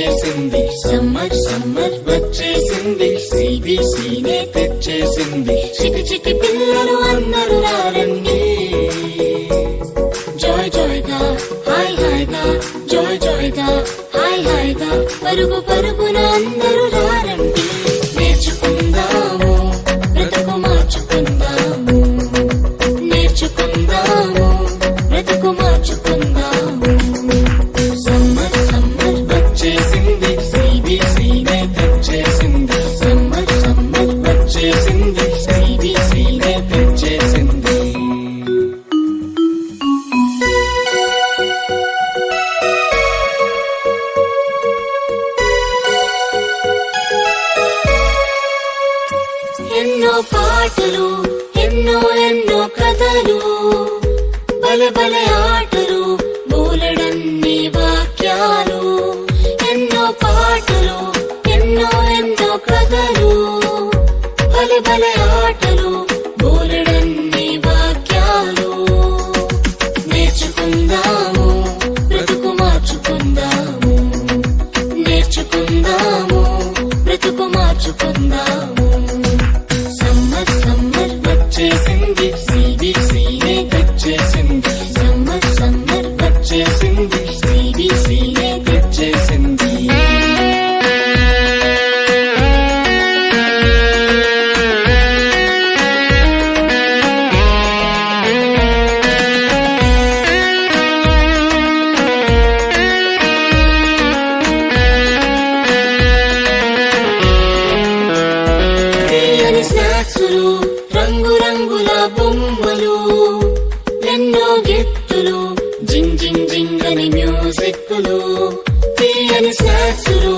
వచ్చేసింది. Summer summer వచ్చేసింది, CBCనే తెచ్చేసింది. చిటి చిటి పిల్లలు అందరూ రారండి, జాయ్ జాయ్ గా హాయ్ హాయ్ గా, జాయ్ జాయ్ గా హాయ్ హాయ్ గా, పరుగు పరుగున అందరూ రారండి. నేర్చుకుందాము బ్రతుకు మార్చుకుందాము, నేర్చుకుందాము బ్రతుకు మార్చుకుందాము. సమ్మర్ సమ్మర్ వచ్చేసింది, CBCనే తెచ్చేసింది. సమ్మర్ సమ్మర్ వచ్చేసింది, CBCనే తెచ్చేసింది. ఎన్నో పాటలు, ఎన్నో ఎన్నో కథలు, బలె బలె ఆటలు, బోలెడన్ని వాక్యాలు. ఎన్నో పాటలు, ఎన్నో ఎన్నో కథలు, బలె బలె ఆటలు, బోలెడన్ని వాక్యాలు. నేర్చుకుందాము బ్రతుకు మార్చుకుందాము, నేర్చుకుందాము బ్రతుకు మార్చుకుందాము. సమ్మర్ సమ్మర్ వచ్చేసింది, CBCనే తెచ్చేసింది. సమ్మర్ సమ్మర్ వచ్చేసింది, CBCనే తెచ్చేసింది. తీయని స్నాక్సులు, రంగు రంగుల బొమ్మలు, ఎన్నో గిఫ్టులు, జింగ్ జింగ్ జింగ్ అని మ్యూజిక్లు. తీయని స్నాక్సులు,